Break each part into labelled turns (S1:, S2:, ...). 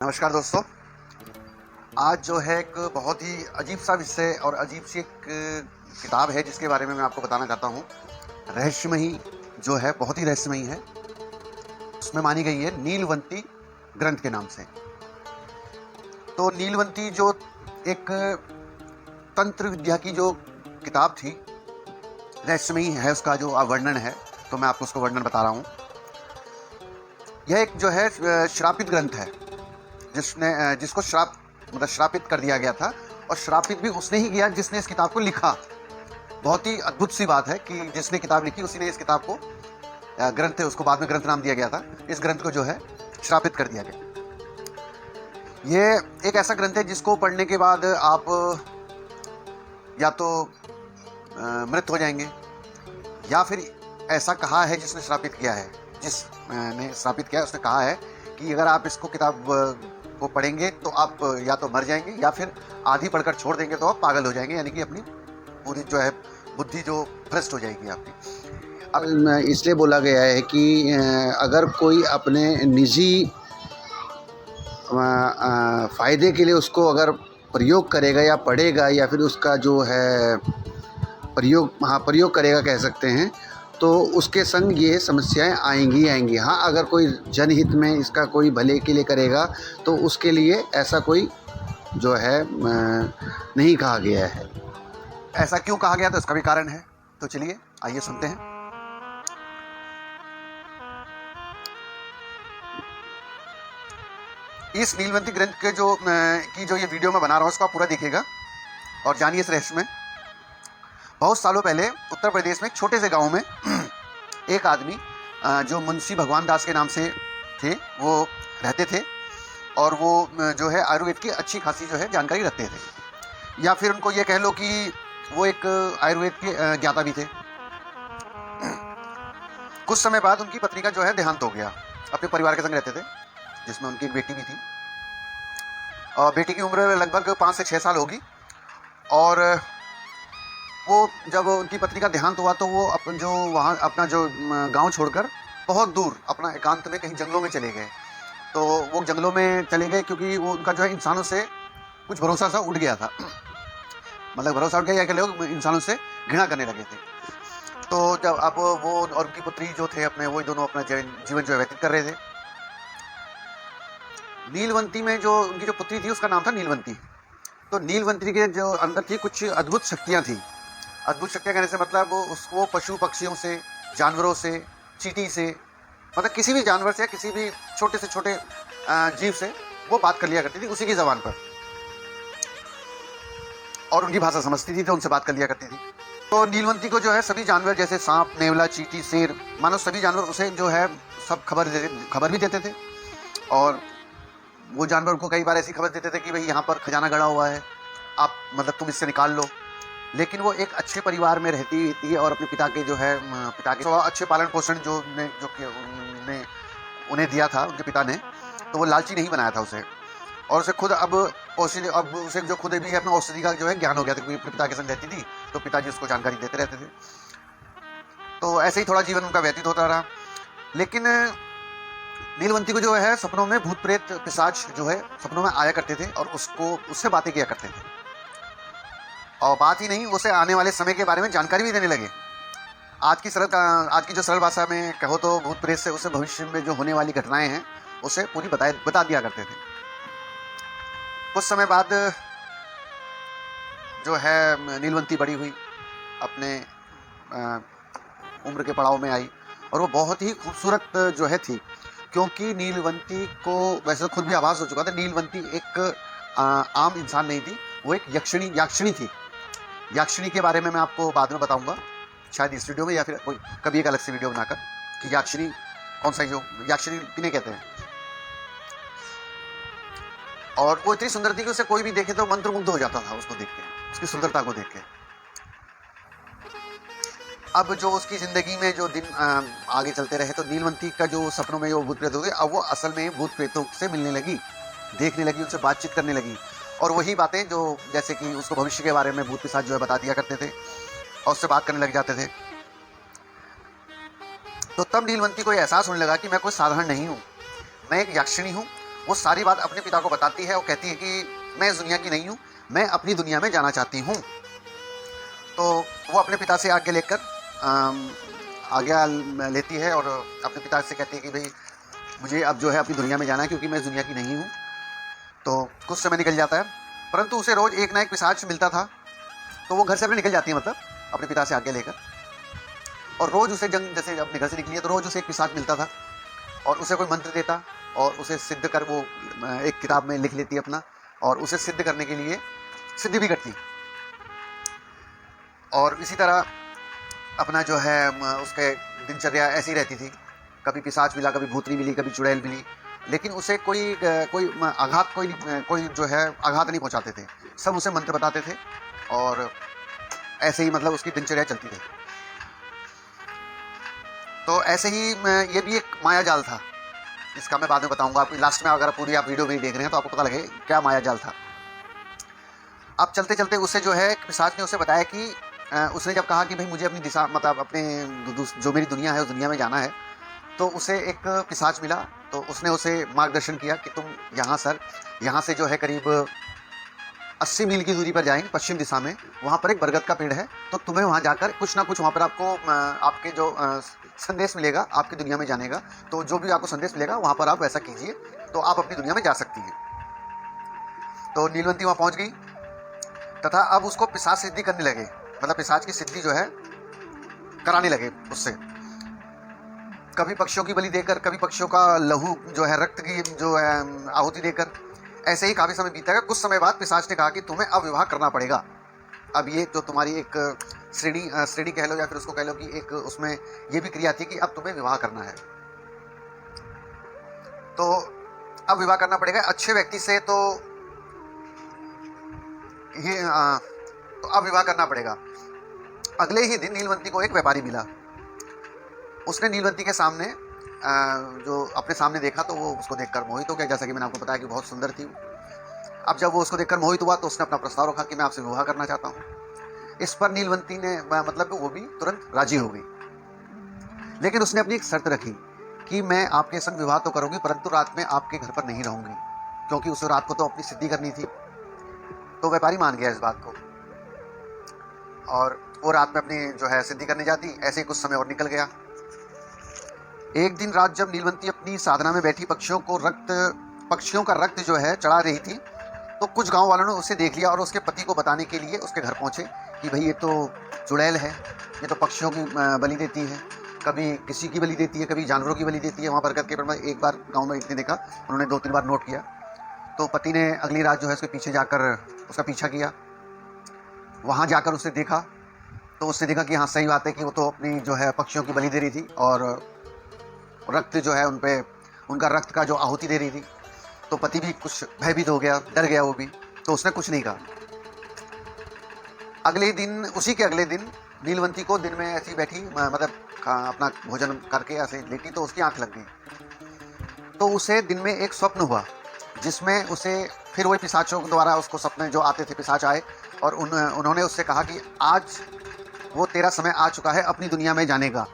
S1: नमस्कार दोस्तों। आज जो है एक बहुत ही अजीब सा विषय और अजीब सी एक किताब है जिसके बारे में मैं आपको बताना चाहता हूँ। रहस्यमयी जो है बहुत ही रहस्यमयी है। उसमें मानी गई है नीलवंती ग्रंथ के नाम से। तो नीलवंती जो एक तंत्र विद्या की जो किताब थी, रहस्यमयी है उसका जो वर्णन है, तो मैं आपको उसका वर्णन बता रहा हूँ। यह एक जो है श्रापित ग्रंथ है जिसको श्रापित कर दिया गया था, और श्रापित भी उसने ही किया जिसने इस किताब को लिखा। बहुत ही अद्भुत सी बात है कि जिसने किताब लिखी उसी ने इस किताब को ग्रंथ है, उसको बाद में ग्रंथ नाम दिया गया था। इस ग्रंथ को जो है श्रापित कर दिया गया। ये एक ऐसा ग्रंथ है जिसको पढ़ने के बाद आप या तो मृत हो जाएंगे, या फिर ऐसा कहा है जिसने श्रापित किया है, जिसने श्रापित किया है उसने कहा है कि अगर आप इसको किताब को पढ़ेंगे तो आप या तो मर जाएंगे, या फिर आधी पढ़कर छोड़ देंगे तो आप पागल हो जाएंगे, यानी कि अपनी पूरी जो है बुद्धि जो भ्रष्ट हो जाएगी आपकी।
S2: अब इसलिए बोला गया है कि अगर कोई अपने निजी फ़ायदे के लिए उसको अगर प्रयोग करेगा या पढ़ेगा, या फिर उसका जो है प्रयोग करेगा कह सकते हैं, तो उसके संग ये समस्याएं आएंगी। हाँ, अगर कोई जनहित में इसका कोई भले के लिए करेगा तो उसके लिए ऐसा कोई जो है नहीं कहा गया है।
S1: ऐसा क्यों कहा गया, तो इसका भी कारण है। तो चलिए आइए सुनते हैं। इस नीलवंती ग्रंथ के जो ये वीडियो मैं बना रहा हूँ उसको आप पूरा देखिएगा और जानिए इस रहस्य में। बहुत सालों पहले उत्तर प्रदेश में एक छोटे से गांव में एक आदमी जो मुंशी भगवान दास के नाम से थे, वो रहते थे, और वो जो है आयुर्वेद की अच्छी खासी जो है जानकारी रखते थे, या फिर उनको ये कह लो कि वो एक आयुर्वेद के ज्ञाता भी थे। कुछ समय बाद उनकी पत्नी का जो है देहांत हो गया। अपने परिवार के संग रहते थे, जिसमें उनकी एक बेटी भी थी, और बेटी की उम्र लगभग 5 से 6 साल होगी। और वो जब उनकी पत्नी का देहांत हुआ तो वो अपना जो गांव छोड़कर बहुत दूर अपना एकांत में कहीं जंगलों में चले गए। तो वो जंगलों में चले गए क्योंकि वो उनका जो है इंसानों से कुछ भरोसा सा उठ गया था। मतलब भरोसा उठ गया कि लोग इंसानों से घृणा करने लगे थे। तो जब अब वो और उनकी पुत्री जो थे अपने, वो दोनों अपना जीवन जो है व्यतीत कर रहे थे। नीलवंती में जो उनकी जो पुत्री थी उसका नाम था नीलवंती। तो नीलवंती के जो अंदर थी कुछ अद्भुत शक्तियाँ थी। अद्भुत शक्तियाँ कहने से मतलब उसको पशु पक्षियों से, जानवरों से, चींटी से, मतलब किसी भी जानवर से या किसी भी छोटे से छोटे जीव से वो बात कर लिया करती थी उसी की ज़बान पर, और उनकी भाषा समझती थी तो उनसे बात कर लिया करती थी। तो नीलवंती को जो है सभी जानवर जैसे सांप, नेवला, चींटी, शेर, मानो सभी जानवर उसे जो है सब खबर भी देते थे। और वो जानवर उनको कई बार ऐसी खबर देते थे कि भाई यहाँ पर खजाना गड़ा हुआ है, आप मतलब तुम इससे निकाल लो। लेकिन वो एक अच्छे परिवार में रहती थी और अपने पिता के अच्छे पालन पोषण उन्हें दिया था उनके पिता ने, तो वो लालची नहीं बनाया था उसे। और उसे खुद अब उसे जो खुद भी अपना औषधि का जो है ज्ञान हो गया था, क्योंकि अपने पिता के संग रहती थी तो पिताजी उसको जानकारी देते रहते थे। तो ऐसे ही थोड़ा जीवन उनका व्यतीत होता रहा। लेकिन नीलवंती को जो है सपनों में भूत प्रेत पिशाच जो है सपनों में आया करते थे और उससे बातें किया करते थे। और बात ही नहीं, उसे आने वाले समय के बारे में जानकारी भी देने लगे। आज की जो सरल भाषा में कहो तो भूत प्रेत से उसे भविष्य में जो होने वाली घटनाएं हैं उसे पूरी बता दिया करते थे। कुछ समय बाद जो है नीलवंती बड़ी हुई, अपने उम्र के पड़ाव में आई, और वो बहुत ही खूबसूरत जो है थी। क्योंकि नीलवंती को वैसे तो खुद भी आभास हो चुका था, नीलवंती एक आम इंसान नहीं थी, वो एक याक्षिणी थी। याक्षिणी के बारे में मैं आपको बाद में बताऊंगा, शायद इस वीडियो में या फिर कभी एक अलग से वीडियो बनाकर, कि याक्षिणी कौन सा, जो याक्षिणी किन्हें कहते हैं। और वो इतनी सुंदर थी कि उसे कोई भी देखे तो मंत्रमुग्ध हो जाता था उसको देख के, उसकी सुंदरता को देख के। अब जो उसकी ज़िंदगी में जो दिन आगे चलते रहे तो नीलवंती का जो सपनों में वो भूत प्रेत हो गए, अब वो असल में भूत प्रेतों से मिलने लगी, देखने लगी, उनसे बातचीत करने लगी। और वही बातें जो जैसे कि उसको भविष्य के बारे में भूत पिशाच जो है बता दिया करते थे और उससे बात करने लग जाते थे। तो तब नीलवंती को एहसास होने लगा कि मैं कोई साधारण नहीं हूँ, मैं एक याक्षिणी हूँ, वो सारी बात अपने पिता को बताती है और कहती है कि मैं इस दुनिया की नहीं हूँ, मैं अपनी दुनिया में जाना चाहती हूँ। तो वो अपने पिता से आज्ञा लेकर आज्ञा लेती है और अपने पिता से कहती है कि भाई मुझे अब जो है अपनी दुनिया में जाना है, क्योंकि मैं इस दुनिया की नहीं हूँ। तो कुछ समय निकल जाता है, परंतु उसे रोज़ एक ना एक पिशाच मिलता था। तो वो घर से अपने निकल जाती है, मतलब अपने पिता से आज्ञा लेकर, और रोज़ उसे जैसे अपने घर से निकली है तो रोज़ उसे एक पिशाच मिलता था और उसे कोई मंत्र देता और उसे सिद्ध कर वो एक किताब में लिख लेती अपना, और उसे सिद्ध करने के लिए सिद्धि भी करती। और इसी तरह अपना जो है उसके दिनचर्या ऐसी रहती थी। कभी पिशाच मिला, कभी भूतनी मिली, कभी चुड़ैल मिली, लेकिन उसे कोई आघात कोई जो है आघात नहीं पहुंचाते थे। सब उसे मंत्र बताते थे और ऐसे ही मतलब उसकी दिनचर्या चलती थी। तो ऐसे ही ये भी एक माया जाल था, इसका मैं बाद में बताऊंगा। आप लास्ट में अगर पूरी आप वीडियो मेरी देख रहे हैं तो आपको पता लगे क्या माया जाल था। अब चलते चलते उसे जो है पिशाच ने उसे बताया कि उसने जब कहा कि भाई मुझे अपनी दिशा मतलब अपने जो मेरी दुनिया है उस दुनिया में जाना है, तो उसे एक पिशाच मिला। तो उसने उसे मार्गदर्शन किया कि तुम यहाँ से जो है करीब 80 मील की दूरी पर जाएंगे पश्चिम दिशा में, वहाँ पर एक बरगद का पेड़ है। तो तुम्हें वहाँ जाकर कुछ ना कुछ वहाँ पर आपको आपके जो संदेश मिलेगा आपकी दुनिया में जाने का, तो जो भी आपको संदेश मिलेगा वहाँ पर आप वैसा कीजिए तो आप अपनी दुनिया में जा सकती हैं। तो नीलवंती वहाँ पहुँच गई तथा अब उसको पिशाच सिद्धि करने लगे, मतलब पिशाच की सिद्धि जो है कराने लगे उससे। कभी पक्षियों की बलि देकर, कभी पक्षियों का लहू जो है रक्त की जो है आहुति देकर, ऐसे ही काफ़ी समय बीता गया। कुछ समय बाद पिशाच ने कहा कि तुम्हें अब विवाह करना पड़ेगा। अब ये जो तुम्हारी एक श्रेणी कह लो या फिर उसको कह लो कि एक उसमें ये भी क्रिया थी कि अब तुम्हें विवाह करना है, तो अब विवाह करना पड़ेगा अच्छे व्यक्ति से। तो ये तो अब विवाह करना पड़ेगा। अगले ही दिन नीलवंती को एक व्यापारी मिला। उसने नीलवंती के सामने जो अपने सामने देखा तो वो उसको देखकर मोहित हो गया, जैसा कि मैंने आपको बताया कि बहुत सुंदर थी। अब जब वो उसको देखकर मोहित हुआ तो उसने अपना प्रस्ताव रखा कि मैं आपसे विवाह करना चाहता हूँ। इस पर नीलवंती ने मतलब वो भी तुरंत राजी हो गई, लेकिन उसने अपनी एक शर्त रखी कि मैं आपके संग विवाह तो करूँगी, परंतु रात में आपके घर पर नहीं रहूँगी, क्योंकि उस रात को तो अपनी सिद्धि करनी थी। तो व्यापारी मान गया इस बात को और वो रात में अपनी जो है सिद्धि करने जाती। ऐसे ही कुछ समय और निकल गया। एक दिन रात जब नीलवंती अपनी साधना में बैठी पक्षियों का रक्त जो है चढ़ा रही थी, तो कुछ गांव वालों ने उसे देख लिया और उसके पति को बताने के लिए उसके घर पहुंचे कि भाई ये तो चुड़ैल है, ये तो पक्षियों की बलि देती है, कभी किसी की बलि देती है, कभी जानवरों की बलि देती है। वहाँ बरगद के पेड़ में एक बार गाँव में इसने देखा, उन्होंने 2-3 बार नोट किया। तो पति ने अगली रात जो है उसके पीछे जाकर उसका पीछा किया। वहाँ जाकर उसने देखा तो उसने देखा कि हाँ सही बात है कि वो तो अपनी जो है पक्षियों की बलि दे रही थी और रक्त जो है उनका रक्त का जो आहुति दे रही थी। तो पति भी कुछ भयभीत हो गया, डर गया वो भी, तो उसने कुछ नहीं कहा। उसी के अगले दिन नीलवंती को दिन में ऐसी बैठी मतलब अपना भोजन करके ऐसे लेटी तो उसकी आंख लग गई। तो उसे दिन में एक स्वप्न हुआ जिसमें उसे फिर वही पिशाचों द्वारा उसको सपने जो आते थे पिशाच आए और उन्होंने उससे कहा कि आज वो तेरा समय आ चुका है अपनी दुनिया में जाने का,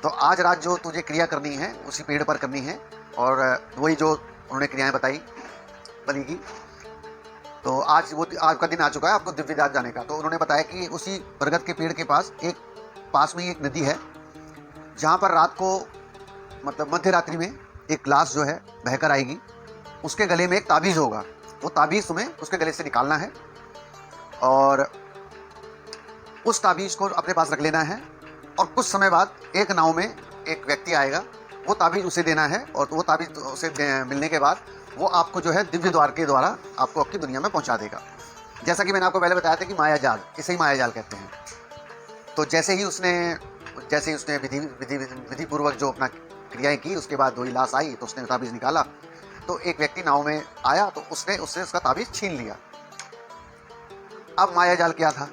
S1: तो आज रात जो तुझे क्रिया करनी है उसी पेड़ पर करनी है। और वही जो उन्होंने क्रियाएं बताई बलि की, तो आज का दिन आ चुका है आपको दिव्य रात जाने का। तो उन्होंने बताया कि उसी बरगद के पेड़ के पास में ही एक नदी है जहाँ पर रात को मतलब मध्य रात्रि में एक लाश जो है बहकर आएगी। उसके गले में एक ताबीज़ होगा, वो ताबीज़ तुम्हें उसके गले से निकालना है और उस ताबीज़ को अपने पास रख लेना है। और कुछ समय बाद एक नाव में एक व्यक्ति आएगा, वो ताबीज़ उसे देना है और वो ताबीज़ उसे मिलने के बाद वो आपको जो है दिव्य द्वार के द्वारा आपको आपकी दुनिया में पहुंचा देगा। जैसा कि मैंने आपको पहले बताया था कि माया जाल, इसे ही माया जाल कहते हैं। तो जैसे ही उसने विधि पूर्वक जो अपना क्रियाएं की, उसके बाद वही लाश आई तो उसने ताबीज़ निकाला। तो एक व्यक्ति नाव में आया तो उसने उससे उसका ताबीज़ छीन लिया। अब माया जाल क्या था?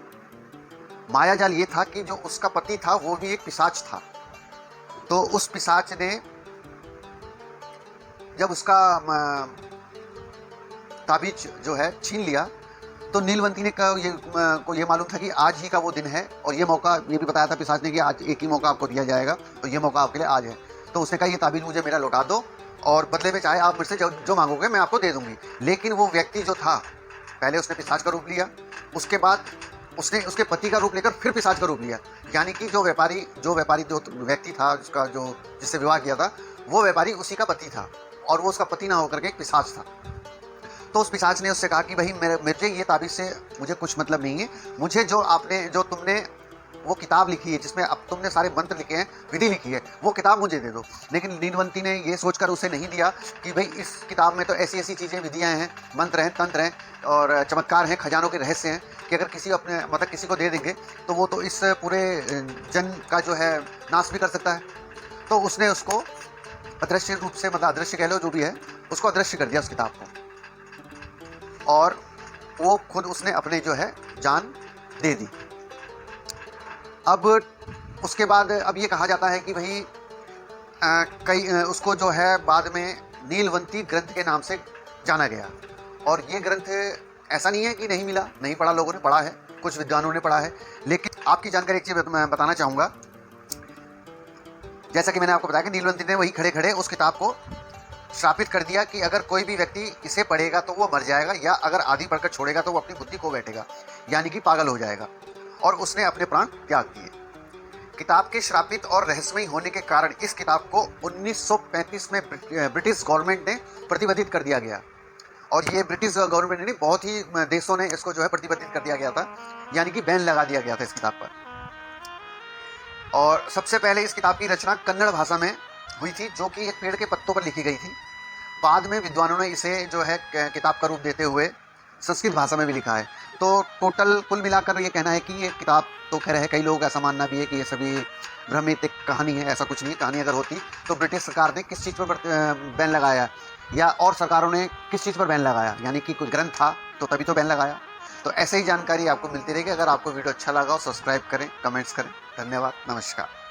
S1: माया जाल ये था कि जो उसका पति था वो भी एक पिशाच था। तो उस पिशाच ने जब उसका ताबीज जो है छीन लिया तो नीलवंती ने को ये मालूम था कि आज ही का वो दिन है और ये मौका, ये भी बताया था पिशाच ने कि आज एक ही मौका आपको दिया जाएगा, तो ये मौका आपके लिए आज है। तो उसने कहा ये ताबीज मुझे मेरा लौटा दो और बदले में चाहे आप मुझसे जो मांगोगे मैं आपको दे दूंगी। लेकिन वो व्यक्ति जो था, पहले उसने पिशाच का रूप लिया, उसके बाद उसने उसके पति का रूप लेकर फिर पिशाच का रूप लिया। यानी कि जो व्यक्ति था, जिससे विवाह किया था, वो व्यापारी उसी का पति था और वो उसका पति ना होकर के एक पिशाच था। तो उस पिशाच ने उससे कहा कि भाई मुझे ये ताबीज़ से मुझे कुछ मतलब नहीं है, मुझे जो तुमने वो किताब लिखी है जिसमें अब तुमने सारे मंत्र लिखे हैं, विधि लिखी है, वो किताब मुझे दे दो। लेकिन नीलवंती ने ये सोचकर उसे नहीं दिया कि भाई इस किताब में तो ऐसी ऐसी चीज़ें, विधियाँ हैं, मंत्र हैं, तंत्र हैं और चमत्कार हैं, खजानों के रहस्य हैं कि अगर किसी को दे देंगे तो वो तो इस पूरे जन का जो है नाश भी कर सकता है। तो उसने उसको अदृश्य रूप से, मतलब अदृश्य कह लो जो भी है, उसको अदृश्य कर दिया उस किताब को, और वो खुद उसने अपने जो है जान दे दी। अब उसके बाद अब ये कहा जाता है कि भाई उसको जो है बाद में नीलवंती ग्रंथ के नाम से जाना गया। और ये ग्रंथ ऐसा नहीं है कि नहीं मिला, नहीं पढ़ा, लोगों ने पढ़ा है, कुछ विद्वानों ने पढ़ा है। लेकिन आपकी जानकारी एक चीज़ मैं बताना चाहूँगा, जैसा कि मैंने आपको बताया कि नीलवंती ने वही खड़े खड़े उस किताब को श्रापित कर दिया कि अगर कोई भी व्यक्ति इसे पढ़ेगा तो वो मर जाएगा, या अगर आधी पढ़कर छोड़ेगा तो वो अपनी बुद्धि खो बैठेगा, यानी कि पागल हो जाएगा। और उसने अपने प्राण त्याग दिए। किताब के श्रापित और रहस्यमयी होने के कारण इस किताब को 1935 में ब्रिटिश गवर्नमेंट ने प्रतिबंधित कर दिया गया। और ये ब्रिटिश गवर्नमेंट ने, बहुत ही देशों ने इसको जो है प्रतिबंधित कर दिया गया था, यानी कि बैन लगा दिया गया था इस किताब पर। और सबसे पहले इस किताब की रचना कन्नड़ भाषा में हुई थी, जो कि एक पेड़ के पत्तों पर लिखी गई थी। बाद में विद्वानों ने इसे जो है किताब का रूप देते हुए संस्कृत भाषा में भी लिखा है। तो कुल मिलाकर ये कहना है कि ये किताब तो खैर है, कई लोग ऐसा मानना भी है कि ये सभी भ्रमित एक कहानी है, ऐसा कुछ नहीं है। कहानी अगर होती तो ब्रिटिश सरकार ने किस चीज़ पर बैन लगाया, या और सरकारों ने किस चीज़ पर बैन लगाया, यानी कि कोई ग्रंथ था तो तभी तो बैन लगाया। तो ऐसे ही जानकारी आपको मिलती रहेगी। अगर आपको वीडियो अच्छा लगा हो सब्सक्राइब करें, कमेंट्स करें। धन्यवाद, नमस्कार।